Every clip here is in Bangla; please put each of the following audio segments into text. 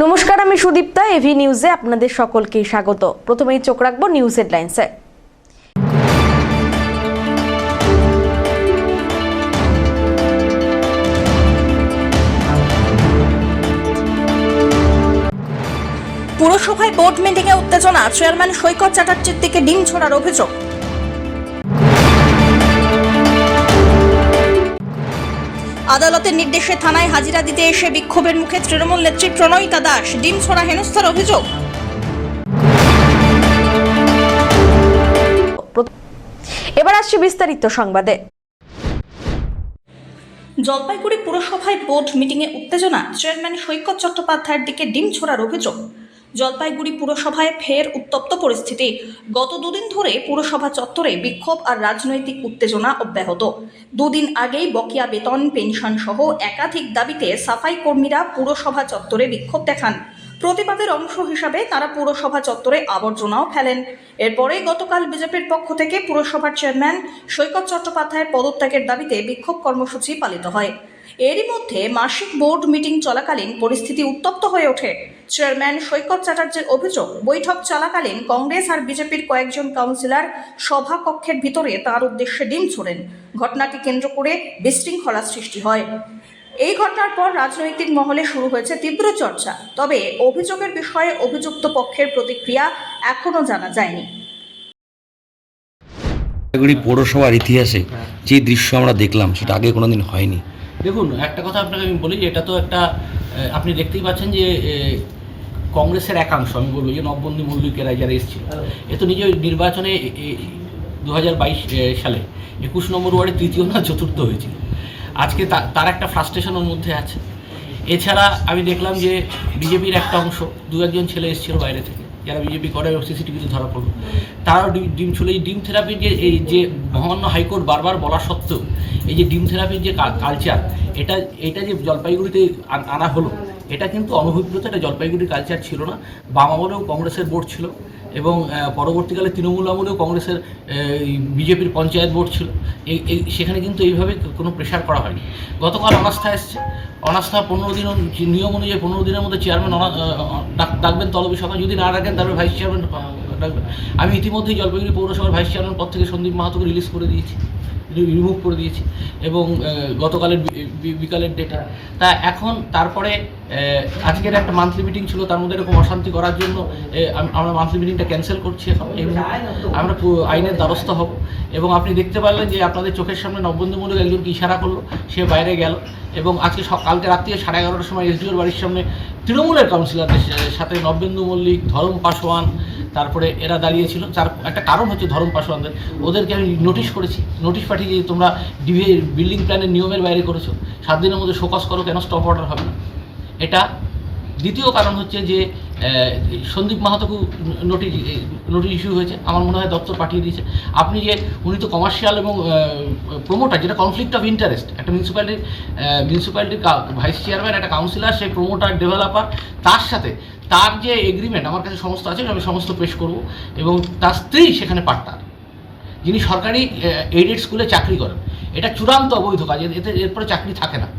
নমস্কার, আমি সুদীপ্তা। এভি নিউজে আপনাদের সকলকে স্বাগত। প্রথমেই চোখ রাখবো নিউজ হেডলাইন্সে। পুরসভায় বোর্ড মিটিংয়ে উত্তেজনা, চেয়ারম্যান সৈকত চ্যাটার্জির দিকে ডিম ছোড়ার অভিযোগ। আদালতের নির্দেশে থানায় হাজিরা দিতে এসে বিক্ষোভের মুখে তৃণমূল নেত্রী প্রণয়িতা দাস, ডিম ছোড়া হেনস্থার অভিযোগ। এবার আসছে বিস্তারিত সংবাদে। জলপাইগুড়ি পুরসভায় বোর্ড মিটিংয়ে উত্তেজনা, চেয়ারম্যান সৈকত চট্টোপাধ্যায়ের দিকে ডিম ছোড়ার অভিযোগ। জলপাইগুড়ি পুরসভায় ফের উত্তপ্ত পরিস্থিতি। গত দুদিন ধরে পুরসভা চত্বরে বিক্ষোভ আর রাজনৈতিক উত্তেজনা অব্যাহত। দুদিন আগেই বকেয়া বেতন, পেনশন সহ একাধিক দাবিতে সাফাই কর্মীরা পুরসভা চত্বরে বিক্ষোভ দেখান। প্রতিবাদের অংশ হিসাবে তারা পুরসভা চত্বরে আবর্জনাও ফেলেন। এরপরে গতকাল বিজেপির পক্ষ থেকে পুরসভার চেয়ারম্যান সৈকত চট্টোপাধ্যায়ের পদত্যাগের দাবিতে বিক্ষোভ কর্মসূচি পালিত হয়। এরই মধ্যে মাসিক বোর্ড মিটিং চলাকালীন পরিস্থিতি উত্তপ্ত হয়ে ওঠে। চেয়ারম্যান সৈকত চ্যাটার্জির অভিযোগ, বৈঠক চলাকালীন কংগ্রেস আর বিজেপির কয়েকজন কাউন্সিলর সভাকক্ষের ভিতরে তার উদ্দেশ্যে ডিম ছোড়েন। ঘটনাকে কেন্দ্র করে বিশৃঙ্খলা সৃষ্টি হয়। এই ঘটনার পর রাজনৈতিক মহলে শুরু হয়েছে তীব্র চর্চা। তবে অভিযোগের বিষয়ে অভিযুক্ত পক্ষের প্রতিক্রিয়া এখনো জানা যায়নি। জলপাইগুড়ি পৌরসভার ইতিহাসে যে দৃশ্য আমরা দেখলাম সেটা আগে কোনোদিন হয়নি। দেখুন, একটা কথা আপনাকে আমি বলি যে এটা তো একটা আপনি দেখতেই পাচ্ছেন যে কংগ্রেসের একাংশ, আমি বলবো যে নববন্দী মল্লিকেরা যারা এসেছিল, এ তো নিজের নির্বাচনে 2022 সালে 21 নম্বর ওয়ার্ডে তৃতীয় না চতুর্থ হয়েছিল। আজকে তার একটা ফ্রাস্ট্রেশনের মধ্যে আছে। এছাড়া আমি দেখলাম যে বিজেপির একটা অংশ, দু একজন ছেলে এসেছিল বাইরে থেকে যারা বিজেপি করে, সিসিটিভিতে ধরা পড়লো, তারাও ডিম ছিল। এই ডিম থেরাপির যে মহামান্য হাইকোর্ট বারবার বলা সত্ত্বেও এই যে ডিম থেরাপির যে কালচার, এটা যে জলপাইগুড়িতে আনা হলো, এটা কিন্তু অনভিপ্রেত। এটা জলপাইগুড়ির কালচার ছিল না। বাম আমলেও কংগ্রেসের বোর্ড ছিল এবং পরবর্তীকালে তৃণমূল আমলেও কংগ্রেসের বিজেপির পঞ্চায়েত বোর্ড ছিল। সেখানে কিন্তু এইভাবে কোনো প্রেশার করা হয়নি। গতকাল অনাস্থা এসছে। অনাস্থা 15 দিন, নিয়ম অনুযায়ী 15 দিনের মধ্যে চেয়ারম্যান ডাকবেন তলবি সভা। যদি না ডাকেন তারপরে ভাইস চেয়ারম্যান ডাকবেন। আমি ইতিমধ্যেই জলপাইগুড়ি পৌরসভার ভাইস চেয়ারম্যান পদ থেকে সন্দীপ মাহাতোকে রিমুভ করে দিয়েছি এবং গতকালের বিকালের ডেটে। তা এখন তারপরে আজকের একটা মান্থলি মিটিং ছিল, তার মধ্যে এরকম অশান্তি করার জন্য আমরা মান্থলি মিটিংটা ক্যান্সেল করছি। এখন আমরা আইনের দ্বারস্থ হব। এবং আপনি দেখতে পারলেন যে আপনাদের চোখের সামনে নববন্ধুমূলক একজনকে ইশারা করলো, সে বাইরে গেল। এবং আজকে কালকে রাত্রি 11:30টার সময় এসডিওর বাড়ির সামনে তৃণমূলের কাউন্সিলরদের সাথে নবেন্দু মল্লিক, ধরম পাসওয়ান, তারপরে এরা দাঁড়িয়েছিল। যার একটা কারণ হচ্ছে ধরম পাসওয়ানদের, ওদেরকে আমি নোটিশ করেছি, নোটিশ পাঠিয়ে যে তোমরা বিল্ডিং প্ল্যানের নিয়মের বাইরে করেছো, 7 দিনের মধ্যে শোকজ করো, কেন স্টপ অর্ডার হবে না। এটা দ্বিতীয় কারণ হচ্ছে যে সন্দীপ মাহাতোকে নোটিশ ইস্যু হয়েছে, আমার মনে হয় দপ্তর পাঠিয়ে দিয়েছে। আপনি যে উনি তো কমার্শিয়াল এবং প্রমোটার, যেটা কনফ্লিক্ট অফ ইন্টারেস্ট। একটা মিউনিসিপ্যালিটির ভাইস চেয়ারম্যান, একটা কাউন্সিলর, সেই প্রমোটার ডেভেলপার, তার সাথে তার যে এগ্রিমেন্ট আমার কাছে সমস্ত আছে, আমি সমস্ত পেশ করব। এবং তার স্ত্রী সেখানে পার্টনার, যিনি সরকারি এইডেড স্কুলে চাকরি করেন। এটা চূড়ান্ত অবৈধ কাজ, এরপরে চাকরি থাকে না।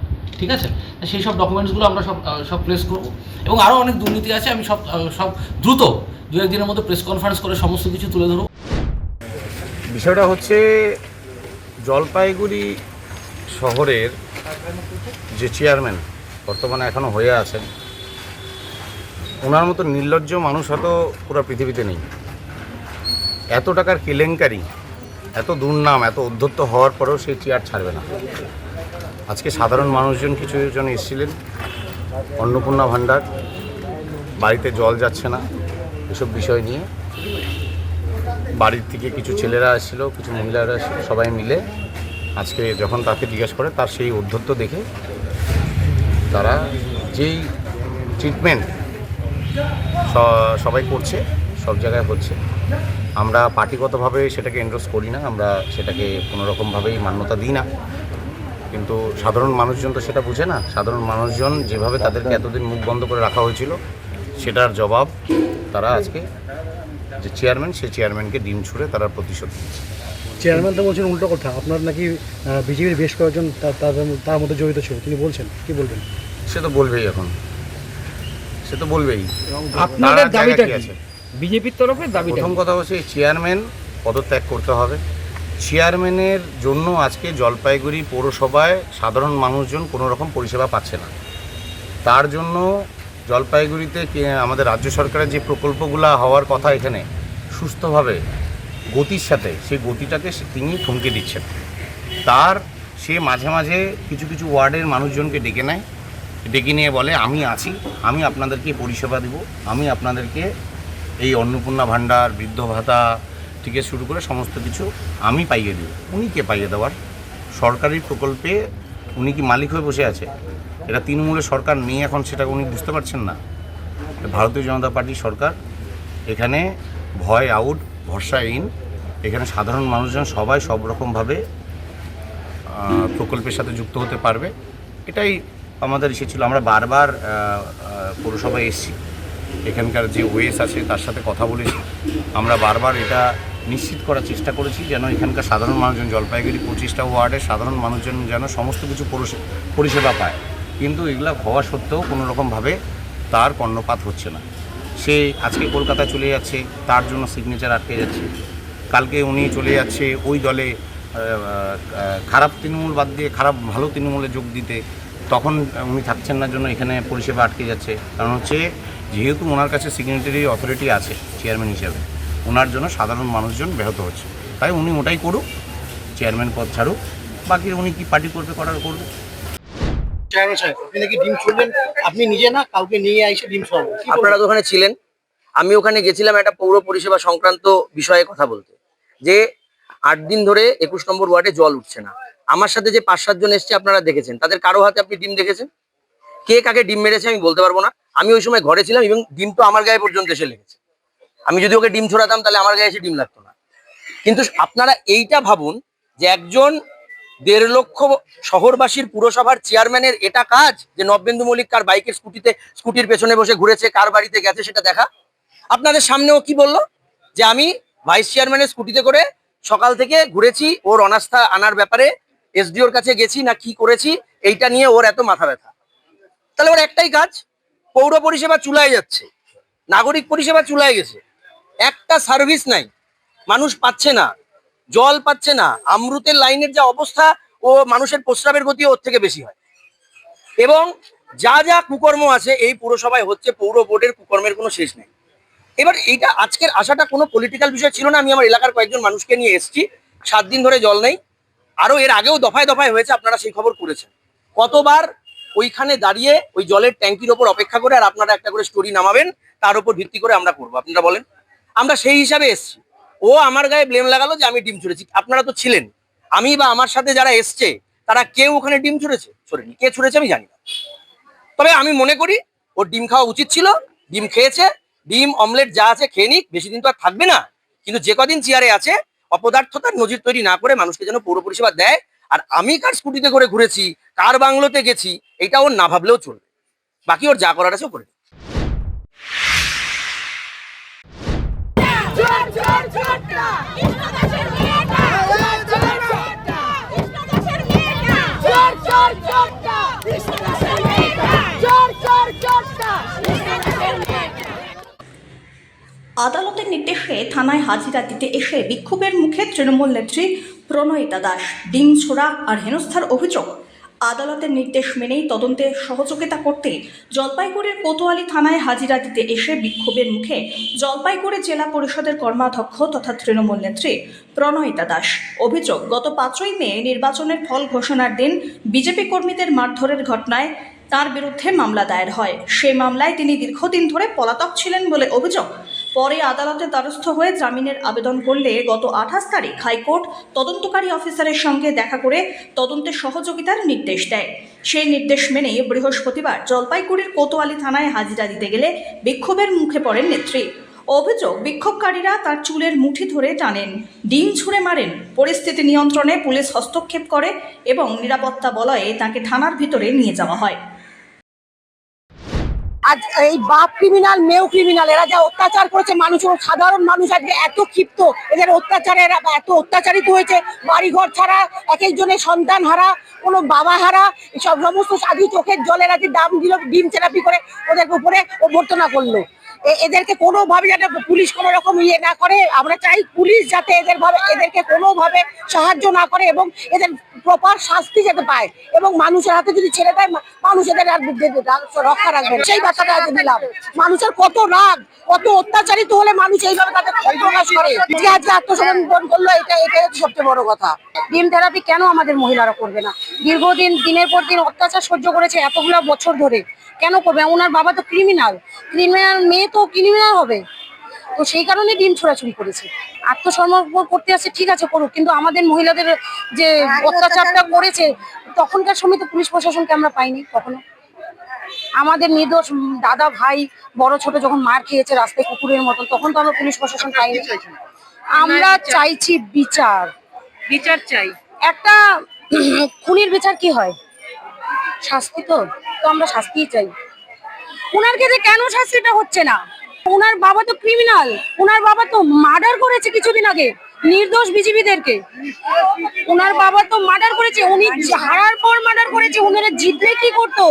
ঠিক আছে, সেই সব ডকুমেন্টসগুলো আমরা সব প্লেস করব। এবং আরও অনেক দুর্নীতি আছে, আমি সব দ্রুত 2-1 দিনের মধ্যে প্রেস কনফারেন্স করে সমস্ত কিছু তুলে ধরব। বিষয়টা হচ্ছে জলপাইগুড়ি শহরের যে চেয়ারম্যান বর্তমানে এখনও হয়ে আছেন, ওনার মতো নির্লজ্জ মানুষ হয়তো পুরো পৃথিবীতে নেই। এত টাকার কেলেঙ্কারি, এত দুর্নাম, এত অধ্যত্ত হওয়ার পরেও সেই চেয়ার ছাড়বে না। আজকে সাধারণ মানুষজন কিছু জন এসেছিলেন, অন্নপূর্ণা ভাণ্ডার, বাড়িতে জল যাচ্ছে না, এসব বিষয় নিয়ে বাড়ির থেকে কিছু ছেলেরা এসেছিলো, কিছু মহিলারা এসেছিল, সবাই মিলে আজকে যখন তাকে জিজ্ঞেস করে, তার সেই অধ্যত্ত দেখে তারা যেই ট্রিটমেন্ট সবাই করছে, সব জায়গায় হচ্ছে। আমরা পার্টিগতভাবে সেটাকে এন্ডোর্স করি না, আমরা সেটাকে কোনোরকমভাবেই মান্যতা দিই না। কিন্তু সাধারণ মানুষজন তো সেটা বুঝে না। সাধারণ মানুষজন যেভাবে তাদেরকে এতদিন মুখ বন্ধ করে রাখা হয়েছিল, সেটার জবাব তারা আজকে যে চেয়ারম্যান, সেই চেয়ারম্যানকে ডিম ছুঁড়ে তারা প্রতিশোধ দিচ্ছে। চেয়ারম্যান তো বলছেন উল্টো কথা, আপনার নাকি বিজেপির বেশ কয়েকজন তার মধ্যে জড়িত ছিল, তিনি বলছেন, কি বলবেন? সে তো বলবেই, এখন সে তো বলবেই। আপনাদের তার জায়গা দাবিটা কি কি? আছে? বিজেপির তরফে দাবিটা প্রথম কি? কথা হচ্ছে চেয়ারম্যান পদত্যাগ করতে হবে। চেয়ারম্যানের জন্য আজকে জলপাইগুড়ি পৌরসভায় সাধারণ মানুষজন কোনো রকম পরিষেবা পাচ্ছে না। তার জন্য জলপাইগুড়িতে আমাদের রাজ্য সরকারের যে প্রকল্পগুলো হওয়ার কথা এখানে সুস্থভাবে গতির সাথে সেই গতিটাকে তিনি থমকে দিচ্ছেন। সে মাঝে মাঝে কিছু কিছু ওয়ার্ডের মানুষজনকে ডেকে নিয়ে বলে আমি আছি, আমি আপনাদেরকে পরিষেবা দেব, আমি আপনাদেরকে এই অন্নপূর্ণা ভাণ্ডার, বৃদ্ধ ভাতা থেকে শুরু করে সমস্ত কিছু আমি পাইয়ে দেব। উনি কে পাইয়ে দেওয়ার? সরকারি প্রকল্পে উনি কি মালিক হয়ে বসে আছে? এটা তৃণমূলের সরকার নেই এখন, সেটা উনি বুঝতে পারছেন না। ভারতীয় জনতা পার্টির সরকার, এখানে ভয় আউট, ভরসা ইন। এখানে সাধারণ মানুষজন সবাই সব রকমভাবে প্রকল্পের সাথে যুক্ত হতে পারবে, এটাই আমাদের এসেছিলো। আমরা বারবার পৌরসভায় এসেছি, এখানকার যে ওয়েস আছে তার সাথে কথা বলেছি। আমরা বারবার এটা নিশ্চিত করার চেষ্টা করেছি যেন এখানকার সাধারণ মানুষজন, জলপাইগুড়ি 25টা ওয়ার্ডের সাধারণ মানুষজন যেন সমস্ত কিছু পরিষেবা পায়। কিন্তু এগুলো হওয়া সত্ত্বেও কোনো রকমভাবে তার কর্ণপাত হচ্ছে না। সে আজকে কলকাতায় চলে যাচ্ছে, তার জন্য সিগনেচার আটকে যাচ্ছে। কালকে উনি চলে যাচ্ছে ওই দলে খারাপ তৃণমূল বাদ দিয়ে ভালো তৃণমূলে যোগ দিতে, তখন উনি থাকছেন না জন্য এখানে পরিষেবা আটকে যাচ্ছে। কারণ হচ্ছে যেহেতু ওনার কাছে সিগনেটারি অথরিটি আছে চেয়ারম্যান হিসেবে, ওনার জন্য সাধারণ মানুষজন ব্যাহত হচ্ছে। তাই উনি ওটাই করুক, চেয়ারম্যান পদ ছাড়ুক, বাকি উনি কি পার্টি করবে করার করবে। চেয়ারম্যান সাহেব, আপনি নাকি ডিম ছুড়লেন, আপনি নিজে না কাউকে নিয়ে এসে ডিম ছড়াবেন? আপনারা তো ওখানে ছিলেন, আমি ওখানে গেছিলাম একটা পৌর পরিষেবা সংক্রান্ত বিষয়ে কথা বলতে, যে 8 দিন ধরে 21 নম্বর ওয়ার্ডে জল উঠছে না। আমার সাথে যে 5-7 জন এসছে আপনারা দেখেছেন, তাদের কারো হাতে আপনি ডিম দেখেছেন? কে কাকে ডিম মেরেছে আমি বলতে পারবো না। আমি ওই সময় ঘরে ছিলাম এবং ডিম তো আমার গায়ে পর্যন্ত এসে লেগেছে। আমি যদি ওকে ডিম ছড়াতাম তাহলে আমার গায়ে এসে ডিম লাগতো না। কিন্তু আপনারা এইটা ভাবুন যে একজন 1.5 লক্ষ শহরবাসীর পুরসভার চেয়ারম্যানের এটা কাজ যে নবেন্দু মল্লিক কার বাইকের স্কুটির পেছনে বসে ঘুরেছে, কার বাড়িতে গেছে সেটা দেখা? আপনাদের সামনেও কি বললো যে আমি ভাইস চেয়ারম্যানের স্কুটিতে করে সকাল থেকে ঘুরেছি, ওর অনাস্থা আনার ব্যাপারে এসডিওর কাছে গেছি না কি করেছি, এইটা নিয়ে ওর এত মাথা ব্যথা। তাহলে ওর একটাই কাজ, পৌর পরিষেবা চুলায় যাচ্ছে, নাগরিক পরিষেবা চুলায় গেছে, একটা সার্ভিস নাই, মানুষ পাচ্ছে না, জল পাচ্ছে না। আমরুতের লাইনের যা অবস্থা, ও মানুষের প্রস্রাবের গতি ওর থেকে বেশি হয়। এবং যা যা কুকর্ম আছে এই পুরসভায় হচ্ছে, পৌর বোর্ডের কুকর্মের কোনো শেষ নেই। এবার এইটা আজকের আশাটা কোনো পলিটিক্যাল বিষয় ছিল না। আমি আমার এলাকার কয়েকজন মানুষকে নিয়ে এসেছি, 7 দিন ধরে জল নেই। আরো এর আগেও দফায় দফায় হয়েছে, আপনারা সেই খবর করেছেন। কতবার ওইখানে দাঁড়িয়ে ওই জলের ট্যাঙ্কির ওপর অপেক্ষা করে, আর আপনারা একটা করে স্টোরি নামাবেন, তার উপর ভিত্তি করে আমরা করবো। আপনারা বলেন, আমরা সেই হিসাবে এসেছি। ও আমার গায়ে ব্লেম লাগালো যে আমি ডিম ছুঁড়েছি। আপনারা তো ছিলেন, আমি বা আমার সাথে যারা এসছে তারা কেউ ওখানে ডিম ছুঁড়েনি। কে ছুঁড়েছে আমি জানি না। তবে আমি মনে করি ওর ডিম খাওয়া উচিত ছিল, ডিম খেয়েছে, ডিম অমলেট যা আছে খেয়ে নিক, বেশি দিন তো আর থাকবে না। কিন্তু যে কদিন চেয়ারে আছে অপদার্থতার নজির তৈরি না করে মানুষকে যেন পৌর পরিষেবা দেয়। আর আমি কার স্কুটিতে করে ঘুরেছি, কার বাংলোতে গেছি, এটা ওর না ভাবলেও চলবে। বাকি ওর যা করার আছে ও করে দিক। আদালতের নির্দেশে থানায় হাজিরা দিতে এসে বিক্ষোভের মুখে তৃণমূল নেত্রী প্রণয়িতা দাস। ডিম ছোড়া আর হেনস্থার অভিযোগ। আদালতের নির্দেশ মেনেই তদন্তে সহযোগিতা করতে জলপাইগুড়ির কোতোয়ালি থানায় হাজিরা দিতে এসে বিক্ষোভের মুখে জলপাইগুড়ি জেলা পরিষদের কর্মাধ্যক্ষ তথা তৃণমূল নেত্রী প্রণয়িতা দাস। অভিযোগ, গত 5ই মে নির্বাচনের ফল ঘোষণার দিন বিজেপি কর্মীদের মারধরের ঘটনায় তার বিরুদ্ধে মামলা দায়ের হয়। সেই মামলায় তিনি দীর্ঘদিন ধরে পলাতক ছিলেন বলে অভিযোগ। পরে আদালতের দ্বারস্থ হয়ে জামিনের আবেদন করলে গত 28 তারিখ হাইকোর্ট তদন্তকারী অফিসারের সঙ্গে দেখা করে তদন্তে সহযোগিতার নির্দেশ দেয়। সেই নির্দেশ মেনেই বৃহস্পতিবার জলপাইগুড়ির কোতোয়ালি থানায় হাজিরা দিতে গেলে বিক্ষোভের মুখে পড়েন নেত্রী। অভিযোগ, বিক্ষোভকারীরা তার চুলের মুঠি ধরে টানেন, ডিম ছুঁড়ে মারেন। পরিস্থিতি নিয়ন্ত্রণে পুলিশ হস্তক্ষেপ করে এবং নিরাপত্তা বলয়ে তাকে থানার ভিতরে নিয়ে যাওয়া হয়। আজ এই বাপ ক্রিমিনাল, মেয়েও ক্রিমিনাল, এরা যা অত্যাচার করেছে মানুষের, সাধারণ মানুষ আজকে এত ক্ষিপ্ত, এদের অত্যাচারে এরা এত অত্যাচারিত হয়েছে, বাড়িঘর ছাড়া, এক একজনের সন্তান হারা, কোনো বাবা হারা, সব সমস্ত সাধু চোখের জলের আজকে দাম দিল, ডিম থেরাপি করে ওদের উপরে অভ্যর্থনা করলো। এদেরকে কোনোভাবে যাতে পুলিশ কোনো রকম ইয়ে না করে, আমরা চাই পুলিশ যাতে এদেরকে কোনোভাবে সাহায্য না করে এবং এদের প্রপার শাস্তি যাতে পায়, এবং মানুষের হাতে যদি ছেড়ে দেয় মানুষ এদের আর রক্ষা রাখবে। সেই ব্যাপারটা আজকে দিলাম। মানুষের কত রাগ, কত অত্যাচারিত হলে মানুষ এইভাবে তাদের প্রকাশ করে, আজকে আত্মসমর্পণ করলো, এটাই সবচেয়ে বড় কথা। ডিম থেরাপি কেন আমাদের মহিলারা করবে না? দীর্ঘদিন দিনের পর দিন অত্যাচার সহ্য করেছে এতগুলো বছর ধরে, কেন করবে? ওনার বাবা তো ক্রিমিনাল, মেয়ে তো ক্রিমিনাল হবে, তো সেই কারণে ডিম ছোড়াছুড়ি করেছে। আত্মসমর্পণ করতে আসছে, ঠিক আছে করুক, কিন্তু আমাদের মহিলাদের যে অত্যাচারটা করেছে তখনকার সময় তো পুলিশ প্রশাসনকে আমরা পাইনি কখনো। আমাদের নির্দোষ দাদা ভাই বড় ছোট যখন মার খেয়েছে রাস্তায় কুকুরের মতন, তখন তো আমরা পুলিশ প্রশাসন পাইনি। আমরা চাইছি বিচার, বিচার চাই। একটা খুনির বিচার কি হয়? শাস্তি। তো আমরা শাস্তিই চাই। ওনার ক্ষেত্রে কেন শাস্তিটা হচ্ছে না? ওনার বাবা তো ক্রিমিনাল, ওনার বাবা তো মার্ডার করেছে কিছুদিন আগে নির্দোষ বিজিবিদেরকে। ওনার বাবা তো মার্ডার করেছে, উনি হারার পর মার্ডার করেছে। উনারা জিতলে কি করতো?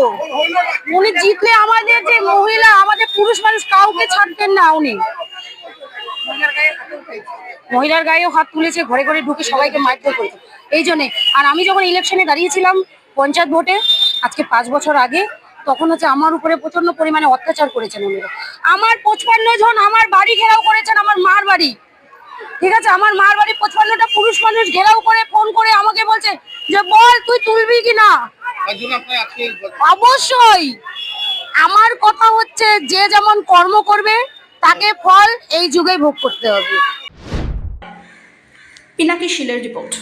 উনি জিতলে আমাদের যে মহিলা, আমাদের পুরুষ মানুষ কাউকে ছাড়তেন না। উনি মহিলার গায়েও হাত তুলেছে, ঘরে ঘরে ঢুকে সবাইকে মারধর করেছে। এই জন্যে। আর আমি যখন ইলেকশনে দাঁড়িয়েছিলাম পঞ্চায়েত ভোটে আজকে 5 বছর আগে, তখন হচ্ছে আমার উপরে প্রচন্ড পরিমাণে অত্যাচার করেছেন উনিরা। আমার 55 জন আমার বাড়ি ঘেরাও করেছেন, আমার মার বাড়ি, ঠিক আছে, আমার মার বাড়ি 55টা পুরুষ মানুষ ঘেরাও করে ফোন করে আমাকে বলছে যে বল তুই তুলবি কিনা। অবশ্যই আমার কথা হচ্ছে যে যেমন কর্ম করবে তাকে ফল এই যুগে ভোগ করতে হবে। পিনাকি শীলের রিপোর্ট।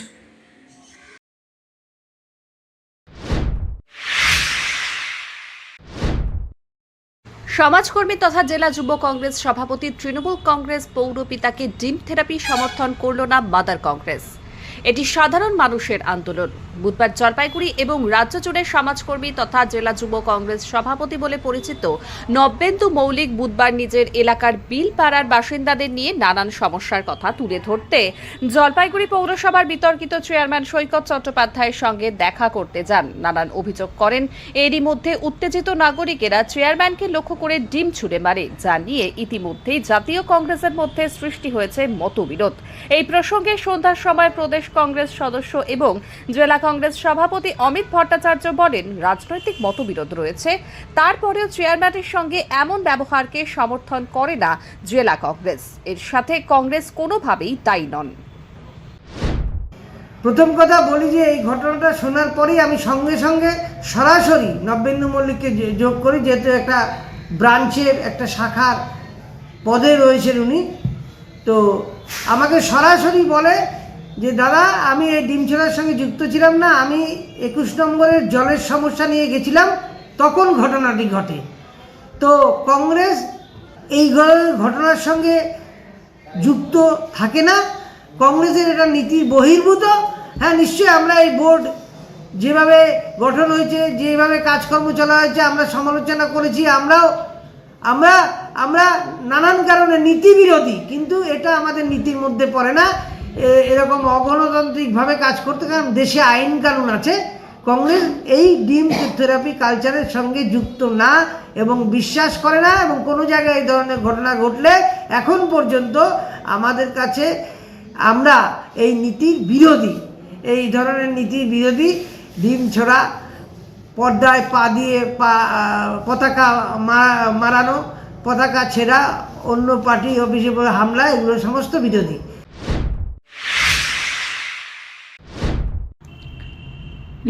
সমাজকর্মী তথা জেলা যুব কংগ্রেস সভাপতি তৃণমূল কংগ্রেস পৌরপিতাকে ডিম থেরাপি সমর্থন করল না মাদার কংগ্রেস। এটি সাধারণ মানুষের আন্দোলন। বুধবার জলপাইগুড়ি এবং রাজ্য জুড়ে সমাজকর্মী তথা জেলা যুব কংগ্রেস সভাপতি বলে পরিচিত নব্যেন্দু মৌলিক বুধবার নিজের এলাকার বিলপাড়ার বাসিন্দাদের নিয়ে নানান সমস্যার কথা তুলে ধরতে জলপাইগুড়ি পৌরসভার বিতর্কিত চেয়ারম্যান সৈকত চট্টোপাধ্যায়ের সঙ্গে দেখা করতে যান। নানান অভিযোগ করেন, এরই মধ্যে উত্তেজিত নাগরিকেরা চেয়ারম্যানকে লক্ষ্য করে ডিম ছুড়ে মারে, যা নিয়ে ইতিমধ্যেই জাতীয় কংগ্রেসের মধ্যে সৃষ্টি হয়েছে মতবিরোধ। এই প্রসঙ্গে সন্ধ্যার সময় প্রদেশ কংগ্রেস সদস্য এবং জেলা কংগ্রেস সভাপতি অমিত ভট্টাচার্য বলেন, রাজনৈতিক মতবিরোধ রয়েছে, তারপরেও চেয়ারম্যানের সঙ্গে এমন ব্যবহারকে সমর্থন করে না জেলা কংগ্রেস। এর সাথে কংগ্রেস কোনোভাবেই দায়ী নন। প্রথম কথা বলি যে এই ঘটনাটা শোনার পরেই আমি সঙ্গে সঙ্গে সরাসরি নব্যেন্দু মল্লিককে যোগ করি, যেহেতু একটা ব্রাঞ্চের একটা শাখার পদে রয়েছেন উনি। তো আমাকে সরাসরি বলে যে দাদা আমি এই ডিম ছোড়ার সঙ্গে যুক্ত ছিলাম না, আমি 21 নম্বরের জলের সমস্যা নিয়ে গেছিলাম, তখন ঘটনাটি ঘটে। তো কংগ্রেস এই ঘটনার সঙ্গে যুক্ত থাকে না, কংগ্রেসের এটা নীতি বহির্ভূত। হ্যাঁ, নিশ্চয়ই আমরা এই বোর্ড যেভাবে গঠন হয়েছে, যেভাবে কাজকর্ম চলা হয়েছে, আমরা সমালোচনা করেছি। আমরা নানান কারণে নীতি বিরোধী, কিন্তু এটা আমাদের নীতির মধ্যে পড়ে না এরকম অগণতান্ত্রিকভাবে কাজ করতে, কারণ দেশে আইন কানুন আছে। কংগ্রেস এই ডিম থেরাপি কালচারের সঙ্গে যুক্ত না এবং বিশ্বাস করে না, এবং কোনো জায়গায় এই ধরনের ঘটনা ঘটলে এখন পর্যন্ত আমাদের কাছে আমরা এই নীতির বিরোধী, এই ধরনের নীতির বিরোধী। ডিম ছোড়া, পর্দায় পা দিয়ে পতাকা মারানো, পতাকা ছেঁড়া, অন্য পার্টি অফিসে হামলা, এগুলো সমস্ত বিরোধী।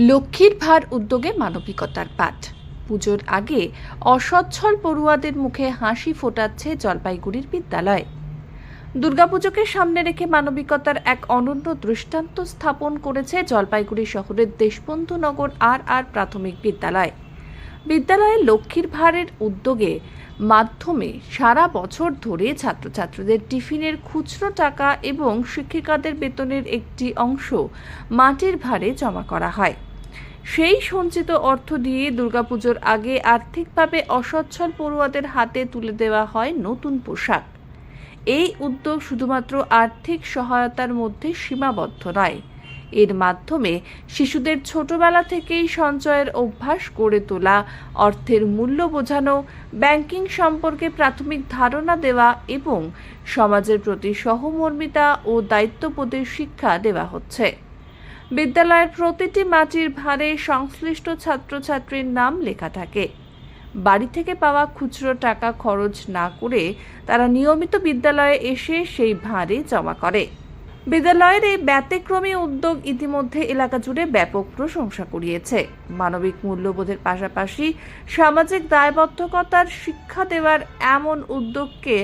লক্ষ্মীর ভার উদ্যোগে মানবিকতার পাঠ। পুজোর আগে অসচ্ছল পড়ুয়াদের মুখে হাসি ফোটাচ্ছে জলপাইগুড়ির বিদ্যালয়। দুর্গাপুজোকে সামনে রেখে মানবিকতার এক অনন্য দৃষ্টান্ত স্থাপন করেছে জলপাইগুড়ি শহরের দেশবন্ধুনগর আর প্রাথমিক বিদ্যালয়। বিদ্যালয়ে লক্ষ্মীর ভারের উদ্যোগে মাধ্যমে সারা বছর ধরে ছাত্রছাত্রীদের টিফিনের খুচরো টাকা এবং শিক্ষিকাদের বেতনের একটি অংশ মাটির ভারে জমা করা হয়। সেই সঞ্চিত অর্থ দিয়ে দুর্গাপুজোর আগে আর্থিকভাবে অসচ্ছল পড়ুয়াদের হাতে তুলে দেওয়া হয় নতুন পোশাক। এই উদ্যোগ শুধুমাত্র আর্থিক সহায়তার মধ্যে সীমাবদ্ধ নয়, এর মাধ্যমে শিশুদের ছোটবেলা থেকেই সঞ্চয়ের অভ্যাস গড়ে তোলা, অর্থের মূল্য বোঝানো, ব্যাংকিং সম্পর্কে প্রাথমিক ধারণা দেওয়া এবং সমাজের প্রতি সহমর্মিতা ও দায়িত্ববোধের শিক্ষা দেওয়া হচ্ছে। বিদ্যালয়ের প্রতিটি মাটির ভাঁড়ে সংশ্লিষ্ট ছাত্রছাত্রীর নাম লেখা থাকে। বাড়ি থেকে পাওয়া খুচরো টাকা খরচ না করে তারা নিয়মিত বিদ্যালয়ে এসে সেই ভাঁড়ে জমা করে। বিদ্যালয়ের এই ব্যতিক্রমী উদ্যোগ ইতিমধ্যে এলাকা জুড়ে ব্যাপক প্রশংসা কুড়িয়েছে। মানবিক মূল্যবোধের পাশাপাশি সামাজিক দায়বদ্ধতার শিক্ষা দেওয়ার এমন উদ্যোগকে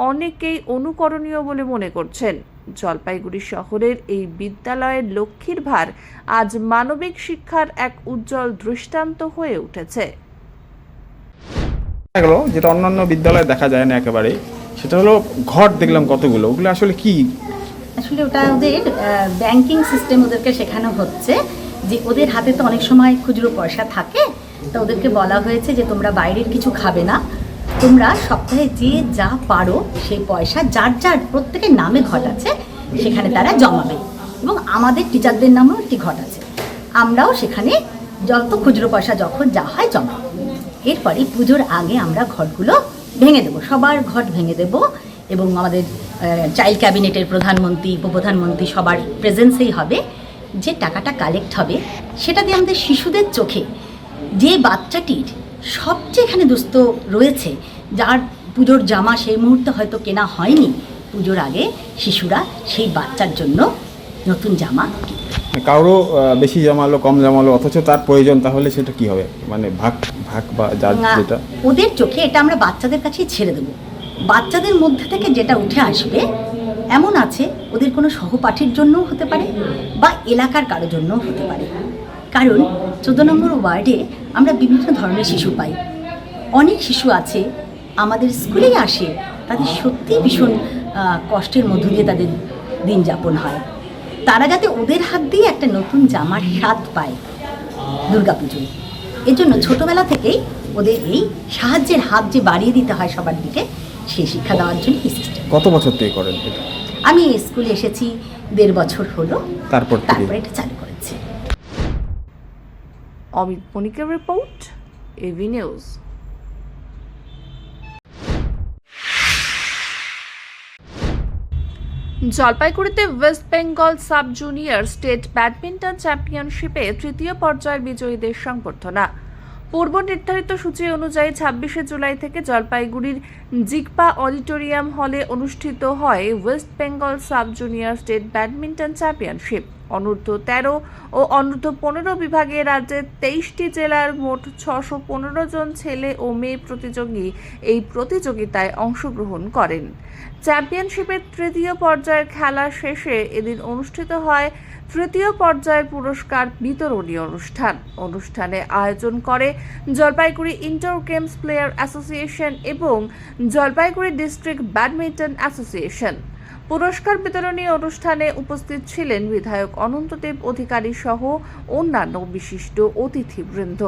অনেকেই অনুকরণীয় বলে মনে করছেন। জলপাইগুড়ি শহরের এই বিদ্যালয়ের লক্ষ্মীর ভার আজ মানবিক শিক্ষার এক উজ্জ্বল দৃষ্টান্ত হয়ে উঠেছে। যেটা অন্যান্য বিদ্যালয়ে দেখা যায় না একেবারে, সেটা হলো ঘট দেখলাম কতগুলো, ওগুলো আসলে কি? আসলে ওটা ওদের ব্যাংকিং সিস্টেম ওদেরকে শেখানো হচ্ছে যে ওদের হাতে তো অনেক সময় খুচরো পয়সা থাকে, তো ওদেরকে বলা হয়েছে যে তোমরা বাইরের কিছু খাবে না, তোমরা সপ্তাহে যে যা পারো সেই পয়সা যার যার প্রত্যেকের নামে ঘট আছে সেখানে তারা জমাবে, এবং আমাদের টিচারদের নামেও একটি ঘট আছে, আমরাও সেখানে যত খুচরো পয়সা যখন যা হয় জমা। এরপরে পুজোর আগে আমরা ঘটগুলো ভেঙে দেবো, সবার ঘট ভেঙে দেবো, এবং আমাদের চাইল্ড ক্যাবিনেটের প্রধানমন্ত্রী, উপপ্রধানমন্ত্রী সবার প্রেজেন্সেই হবে। যে টাকাটা কালেক্ট হবে সেটা দিয়ে আমাদের শিশুদের চোখে যে বাচ্চাটির সবচেয়ে এখানে দুস্থ রয়েছে, যার পুজোর জামা সেই মুহূর্তে হয়তো কেনা হয়নি, পুজোর আগে শিশুরা সেই বাচ্চার জন্য নতুন জামা কিনবে। কারো বেশি জমালো কম জমালো অথচ তার প্রয়োজন, তাহলে সেটা কি হবে? মানে ভাগ ভাগ বা যার যেটা ওদের চোখে এটা আমরা বাচ্চাদের কাছেই ছেড়ে দেবো। বাচ্চাদের মধ্যে থেকে যেটা উঠে আসবে এমন আছে, ওদের কোনো সহপাঠীর জন্যও হতে পারে বা এলাকার কারোর জন্যও হতে পারে। কারণ 14 নম্বর ওয়ার্ডে আমরা বিভিন্ন ধরনের শিশু পাই। অনেক শিশু আছে আমাদের স্কুলেই আসে, তাদের সত্যিই ভীষণ কষ্টের মধ্য দিয়ে তাদের দিন যাপন হয়। তারা যাতে ওদের হাত দিয়ে একটা নতুন জামার স্বাদ পায় দুর্গাপুজোয়, এজন্য ছোটোবেলা থেকেই ওদের এই সাহায্যের হাত যে বাড়িয়ে দিতে হয় সবার দিকে, সেই শিক্ষা দেওয়ার জন্য এই সিস্টেম। কত বছর থেকে করেন এটা? আমি স্কুলে এসেছি 1.5 বছর হলো, তারপর এটা চালু করেছি। অমিত মনিকের রিপোর্ট, এভি নিউজ। জলপাইগুড়িতে West Bengal sub junior state badminton চ্যাম্পিয়নশিপে তৃতীয় পর্যায়ের বিজয়ীদের সংবর্ধনা। পূর্ব নির্ধারিত সূচি অনুযায়ী 26শে জুলাই থেকে জলপাইগুড়ির জিকপা অডিটোরিয়াম হলে অনুষ্ঠিত হয় West Bengal sub junior state badminton championship. অনূর্ধ্ব 13 ও অনূর্ধ্ব 15 বিভাগে রাজ্যের 23টি জেলার মোট 615 জন ছেলে ও মেয়ে প্রতিযোগী এই প্রতিযোগিতায় অংশগ্রহণ করেন। চ্যাম্পিয়নশিপের তৃতীয় পর্যায়ের খেলা শেষে এদিন অনুষ্ঠিত হয় তৃতীয় পর্যায়ের পুরস্কার বিতরণী অনুষ্ঠানে আয়োজন করে Jalpaiguri indoor games player association এবং জলপাইগুড়ি ডিস্ট্রিক্ট ব্যাডমিন্টন অ্যাসোসিয়েশন। পুরস্কার বিতরণী অনুষ্ঠানে উপস্থিত ছিলেন বিধায়ক অনন্তদেব অধিকারী সহ অন্যান্য বিশিষ্ট অতিথিবৃন্দ।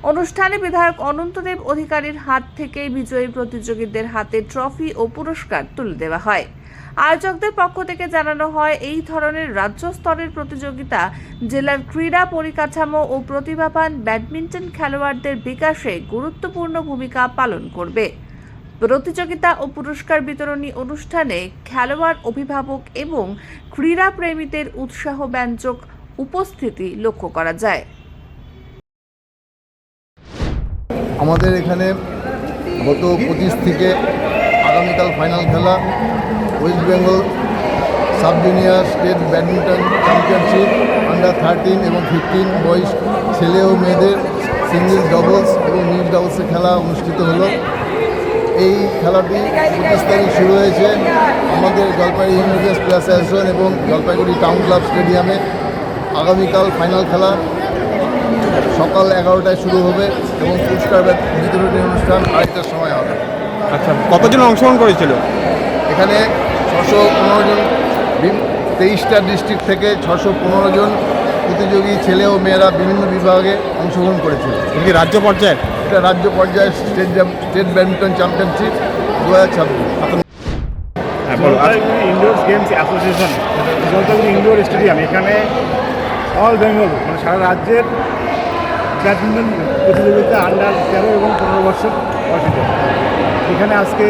অনুষ্ঠানে বিধায়ক অনন্তদেব অধিকারীর হাত থেকে বিজয়ী প্রতিযোগীদের হাতে ট্রফি ও পুরস্কার তুলে দেওয়া হয়। আয়োজকদের পক্ষ থেকে জানানো হয়, এই ধরনের রাজ্য স্তরের প্রতিযোগিতা জেলার ক্রীড়া পরিকাঠামো ও প্রতিভাবান ব্যাডমিন্টন খেলোয়াড়দের বিকাশে গুরুত্বপূর্ণ ভূমিকা পালন করবে। প্রতিযোগিতা ও পুরস্কার বিতরণী অনুষ্ঠানে খেলোয়াড়, অভিভাবক এবং ক্রীড়া প্রেমীদের উৎসাহব্যঞ্জক উপস্থিতি লক্ষ্য করা যায়। আমাদের এখানে গত 25 থেকে আগামীকাল ফাইনাল খেলা West Bengal sub junior state badminton championship under 13 এবং 15 বয়স ছেলে ও মেয়েদের সিঙ্গেলস, ডবলস এবং মিক্সড ডাবলসের খেলা অনুষ্ঠিত হলো। এই খেলাটি 25 তারিখ শুরু হয়েছে আমাদের জলপাইগুড়ি ইউনিভার্সিটি প্লেয়ার্স অ্যাসোসিয়েশন এবং জলপাইগুড়ি টাউন ক্লাব স্টেডিয়ামে। আগামীকাল ফাইনাল খেলা সকাল 11টায় শুরু হবে এবং পুরস্কার বিতরণী অনুষ্ঠান 2টার সময় হবে। আচ্ছা, কতজন অংশগ্রহণ করেছিল এখানে? 615 জন, 23টা ডিস্ট্রিক্ট থেকে 615 জন প্রতিযোগী ছেলে ও মেয়েরা বিভিন্ন বিভাগে অংশগ্রহণ করেছিল। এটা কি রাজ্য পর্যায়ে? এটা রাজ্য পর্যায়ে state badminton championship 2026। Jalpaiguri indoor games association, Jalpaiguri indoor stadium, এখানে অল বেঙ্গল মানে সারা রাজ্যের ব্যাডমিন্টন প্রতিযোগিতা আন্ডার 13 এবং 15 বছর বয়সীদের। এখানে আজকে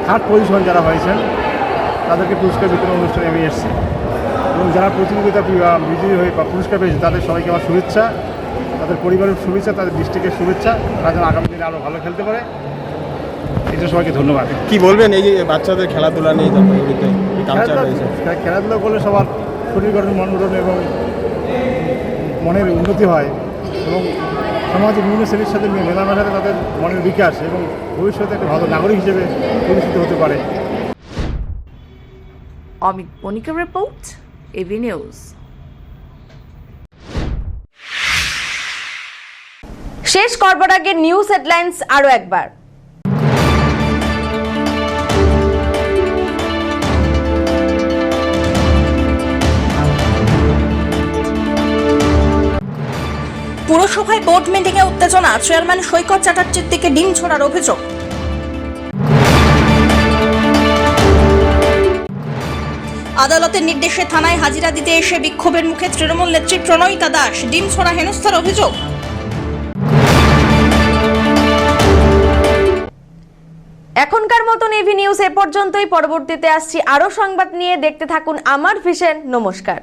থার্ড পজিশন যারা হয়েছেন তাদেরকে পুরস্কার বিতরণ অনুষ্ঠানে আমি এসেছি, এবং যারা প্রতিযোগিতা বিজয়ী হয়ে বা পুরস্কার পেয়েছে তাদের সবাইকে আমার শুভেচ্ছা, তাদের পরিবারের শুভেচ্ছা, তাদের ডিস্ট্রিক্টের শুভেচ্ছা, তারা যেন আগামী দিনে আরও ভালো খেলতে পারে। এই জন্য সবাইকে ধন্যবাদ। কি বলবেন এই যে বাচ্চাদের খেলাধুলা নেই জলপাইগুড়িতে কালচার রয়েছে? খেলাধুলা করলে সবার শরীর গঠন, মন গঠন এবং মনের উন্নতি হয়, এবং সমাজে বিভিন্ন শ্রেণীর সাথে মেলামেশাতে তাদের মনের বিকাশ এবং ভবিষ্যতে একটা ভালো নাগরিক হিসেবে পরিচিত হতে পারে। অমিত বণিকের রিপোর্ট, এভি নিউজ। শেষ করবার আগে নিউজ হেডলাইন্স আরো একবার। পুরসভায় বোর্ড মিটিংয়ে উত্তেজনা, চেয়ারম্যান সৈকত চ্যাটার্জির দিকে ডিম ছোড়ার অভিযোগ। আদালতের নির্দেশে থানায় হাজিরা দিতে এসে বিক্ষোভের মুখে তৃণমূল নেত্রী প্রণয়িতা দাস, ডিম ছোড়া হেনস্থার অভিযোগ। এখনকার মতন এভি নিউজ এ পর্যন্তই। পরবর্তীতে আসছি আরো সংবাদ নিয়ে, দেখতে থাকুন আমার ভিশন। নমস্কার।